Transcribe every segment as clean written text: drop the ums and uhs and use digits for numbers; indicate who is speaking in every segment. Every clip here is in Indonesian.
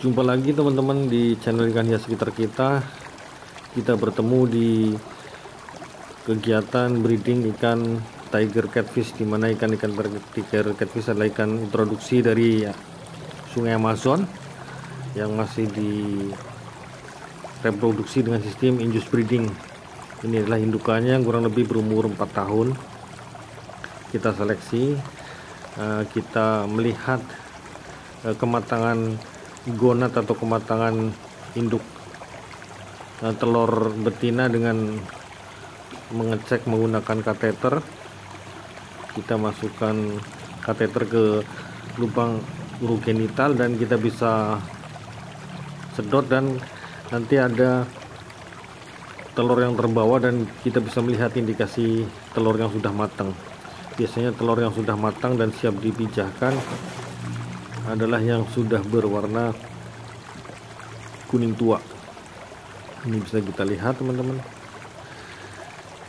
Speaker 1: Jumpa lagi teman-teman di channel ikan hias sekitar kita. Kita bertemu di kegiatan breeding ikan tiger catfish, di mana ikan-ikan tiger catfish adalah ikan introduksi dari Sungai Amazon yang masih direproduksi dengan sistem induced breeding. Ini adalah indukannya yang kurang lebih berumur 4 tahun. Kita seleksi, kita melihat kematangan gonad atau kematangan induk telur betina dengan mengecek menggunakan kateter. Kita masukkan kateter ke lubang urogenital dan kita bisa sedot, dan nanti ada telur yang terbawa dan kita bisa melihat indikasi telur yang sudah matang. Biasanya telur yang sudah matang dan siap dipijahkan adalah yang sudah berwarna kuning tua. Ini bisa kita lihat teman-teman,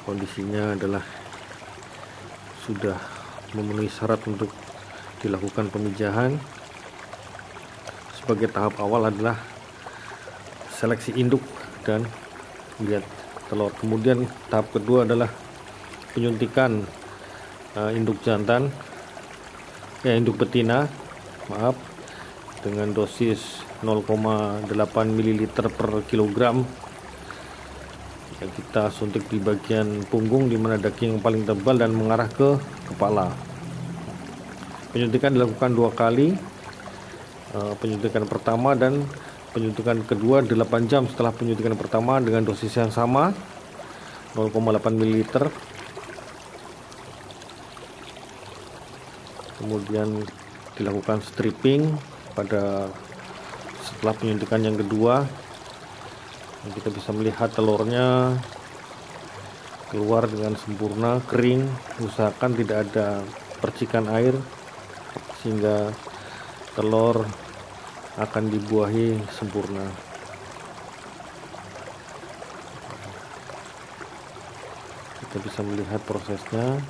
Speaker 1: kondisinya adalah sudah memenuhi syarat untuk dilakukan pemijahan. Sebagai tahap awal adalah seleksi induk dan lihat telur. Kemudian tahap kedua adalah penyuntikan induk jantan, induk betina, dengan dosis 0,8 ml per kilogram. Kita suntik di bagian punggung di mana daging yang paling tebal dan mengarah ke kepala. Penyuntikan dilakukan 2 kali, penyuntikan pertama dan penyuntikan kedua 8 jam setelah penyuntikan pertama dengan dosis yang sama 0,8 ml. Kemudian dilakukan stripping pada setelah penyuntikan yang kedua. Kita bisa melihat telurnya keluar dengan sempurna, kering. Usahakan tidak ada percikan air sehingga telur akan dibuahi sempurna. Kita bisa melihat prosesnya.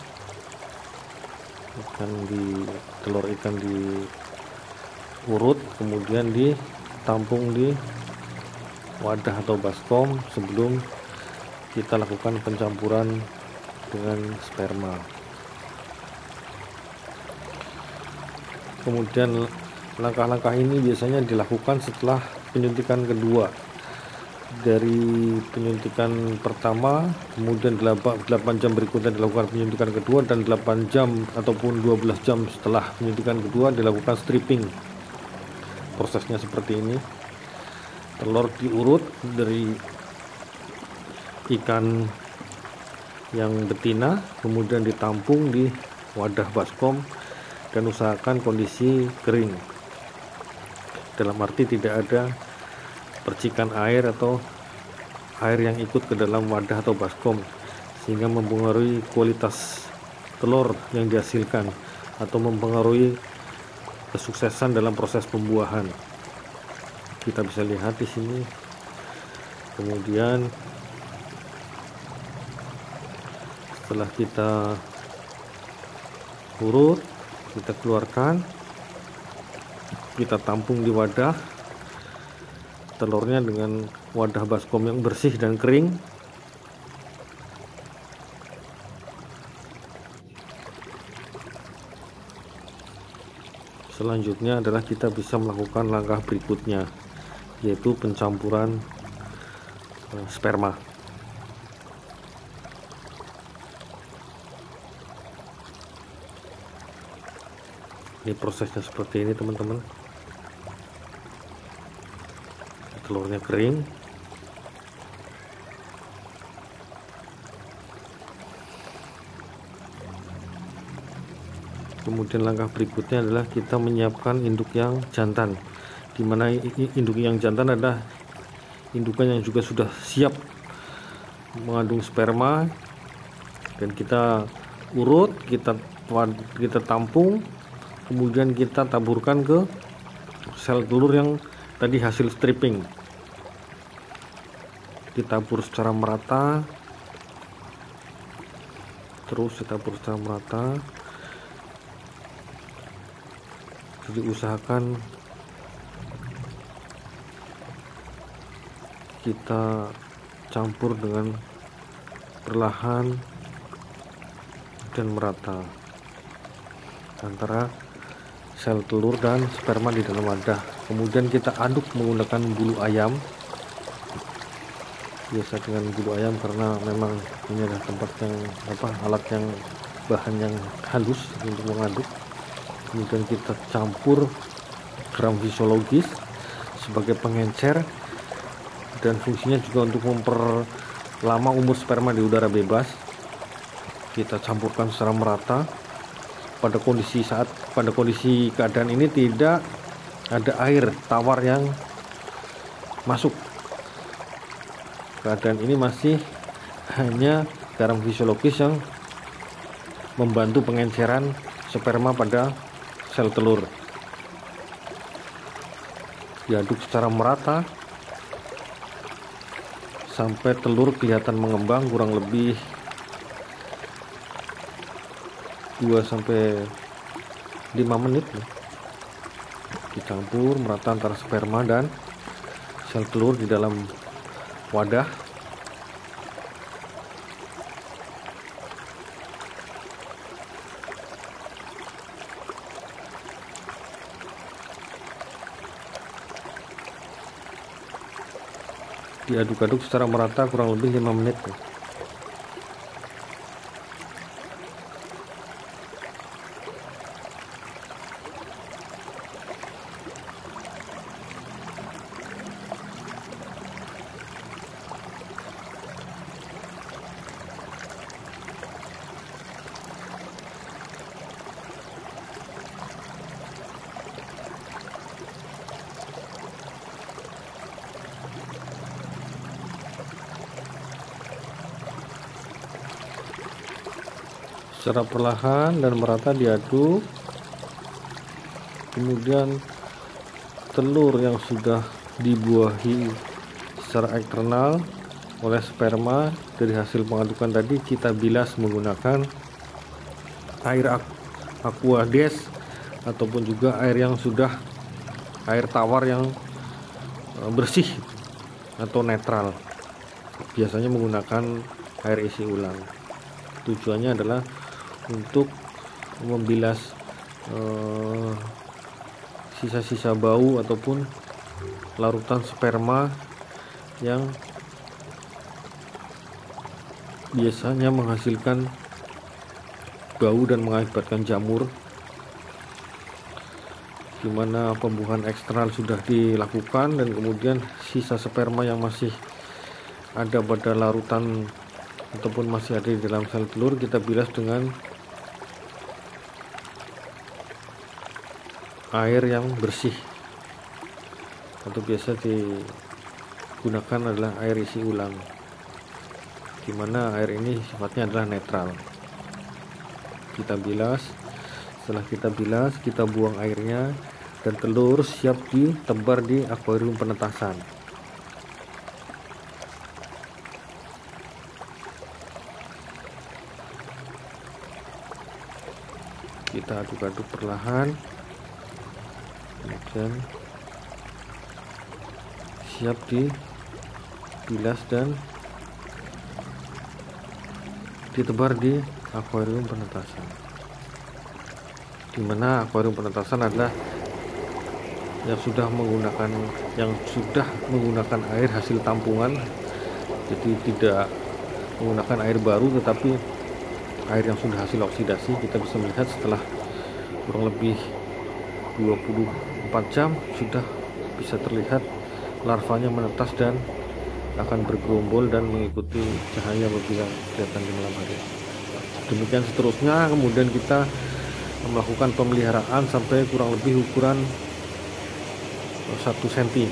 Speaker 1: Telur ikan diurut, kemudian ditampung di wadah atau baskom sebelum kita lakukan pencampuran dengan sperma. Kemudian langkah-langkah ini biasanya dilakukan setelah penyuntikan kedua. Dari penyuntikan pertama, kemudian 8 jam berikutnya dilakukan penyuntikan kedua, dan 8 jam ataupun 12 jam setelah penyuntikan kedua dilakukan stripping. Prosesnya seperti ini. Telur diurut dari ikan yang betina, kemudian ditampung di wadah baskom dan usahakan kondisi kering. Dalam arti tidak ada percikan air atau air yang ikut ke dalam wadah atau baskom sehingga mempengaruhi kualitas telur yang dihasilkan atau mempengaruhi kesuksesan dalam proses pembuahan. Kita bisa lihat di sini. Kemudian setelah kita urut, kita keluarkan, kita tampung di wadah telurnya dengan wadah baskom yang bersih dan kering. Selanjutnya adalah kita bisa melakukan langkah berikutnya, yaitu pencampuran sperma. Ini prosesnya seperti ini teman-teman. Telurnya kering. Kemudian langkah berikutnya adalah kita menyiapkan induk yang jantan, di mana induk yang jantan adalah indukan yang juga sudah siap mengandung sperma, dan kita urut, kita tampung, kemudian kita taburkan ke sel telur yang tadi hasil stripping. Ditabur secara merata, terus ditabur secara merata. Jadi usahakan kita campur dengan perlahan dan merata antara sel telur dan sperma di dalam wadah. Kemudian kita aduk menggunakan bulu ayam, biasa dengan bulu ayam karena memang ini adalah tempat yang alat yang bahan yang halus untuk mengaduk. Kemudian kita campur gram fisiologis sebagai pengencer dan fungsinya juga untuk memperlama umur sperma di udara bebas. Kita campurkan secara merata. Pada kondisi keadaan ini tidak ada air tawar yang masuk. Keadaan ini masih hanya garam fisiologis yang membantu pengenceran sperma pada sel telur. Diaduk secara merata sampai telur kelihatan mengembang, kurang lebih 2-5 menit. Dicampur merata antara sperma dan sel telur di dalam wadah. Diaduk-aduk secara merata kurang lebih 5 menit. Secara perlahan dan merata diaduk. Kemudian telur yang sudah dibuahi secara eksternal oleh sperma dari hasil pengadukan tadi kita bilas menggunakan air aqua des ataupun juga air tawar yang bersih atau netral. Biasanya menggunakan air isi ulang. Tujuannya adalah untuk membilas sisa-sisa bau ataupun larutan sperma yang biasanya menghasilkan bau dan mengakibatkan jamur, di mana pembuahan eksternal sudah dilakukan dan kemudian sisa sperma yang masih ada pada larutan ataupun masih ada di dalam sel telur kita bilas dengan air yang bersih atau biasa digunakan adalah air isi ulang, di mana air ini sifatnya adalah netral. Kita bilas, setelah kita bilas kita buang airnya dan telur siap ditebar di akuarium penetasan. Kita aduk-aduk perlahan, kemudian siap dibilas dan ditebar di akuarium penetasan, di mana akuarium penetasan adalah yang sudah menggunakan air hasil tampungan, jadi tidak menggunakan air baru tetapi air yang sudah hasil oksidasi. Kita bisa melihat setelah kurang lebih 24 jam sudah bisa terlihat larvanya menetas dan akan bergerombol dan mengikuti cahaya apabila kelihatan di malam hari. Demikian seterusnya, kemudian kita melakukan pemeliharaan sampai kurang lebih ukuran 1 cm.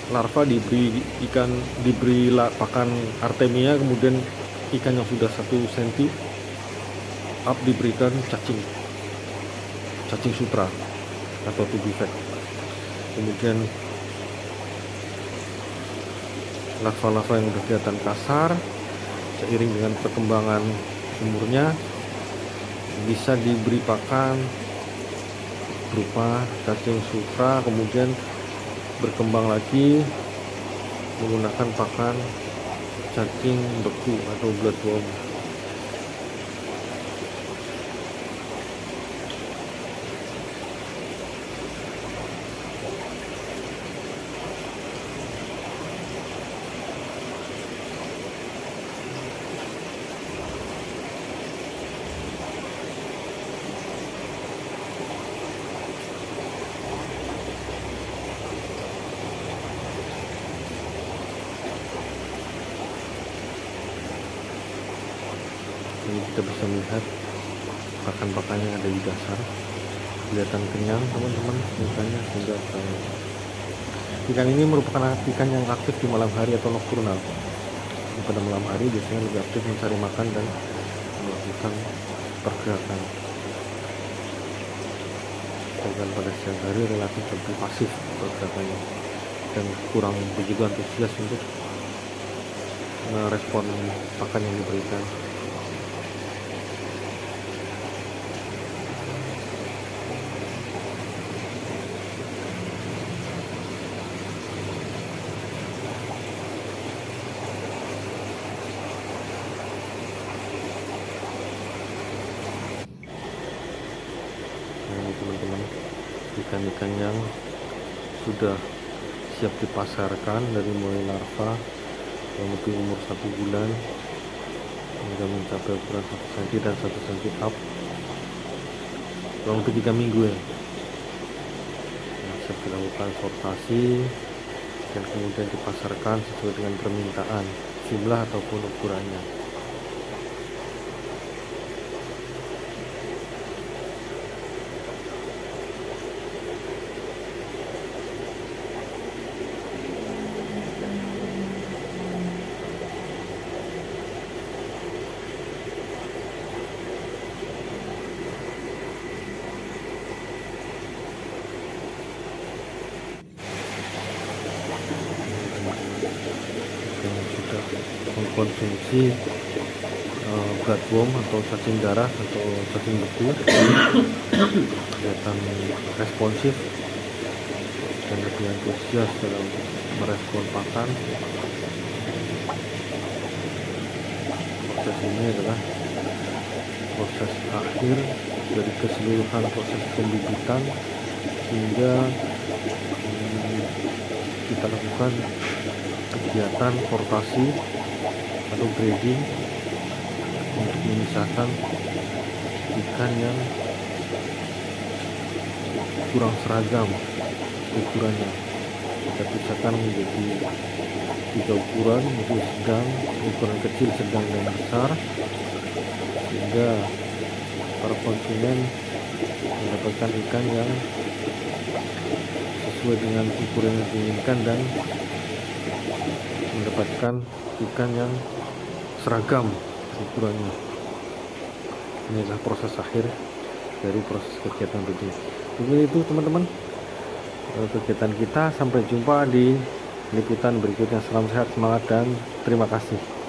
Speaker 1: Larva diberi pakan artemia, kemudian ikan yang sudah 1 cm up diberikan cacing sutra atau tubifex. Kemudian larva-larva yang sudah kelihatan kasar seiring dengan perkembangan umurnya bisa diberi pakan berupa cacing sutra, kemudian berkembang lagi menggunakan pakan cacing beku atau bloodworm. Ini kita bisa melihat pakan-pakan yang ada di dasar, kelihatan kenyang teman-teman ikannya. Sehingga ikan ini merupakan ikan yang aktif di malam hari atau nokturnal. Pada malam hari biasanya lebih aktif mencari makan dan melakukan pergerakan, sedangkan pada siang hari relatif lebih pasif pergerakannya dan kurang begitu antusias untuk merespon pakan yang diberikan. Ini teman-teman, ikan-ikan yang sudah siap dipasarkan dari mulai larva yang lebih umur 1 bulan hingga mencapai ukuran 1 cm dan 1 cm up, kurang lebih 3 minggu ya. Siap dilakukan sortasi dan kemudian dipasarkan sesuai dengan permintaan jumlah ataupun ukurannya. Yang sudah mengkonsumsi bloodworm atau cacing darah atau cacing beku kelihatan responsif dan lebih antusias dalam merespon pakan. Proses ini adalah proses akhir dari keseluruhan proses pembibitan hingga kita lakukan kegiatan sortasi atau grading untuk memisahkan ikan yang kurang seragam ukurannya. Kita pisahkan menjadi 3 ukuran, yaitu sedang, ukuran kecil, sedang, dan besar, sehingga para konsumen mendapatkan ikan yang sesuai dengan ukuran yang diinginkan dan mendapatkan ikan yang seragam ukurannya. Ini adalah proses akhir dari proses kegiatan breeding. Begini itu teman-teman kegiatan kita. Sampai jumpa di liputan berikutnya. Salam sehat, semangat, dan terima kasih.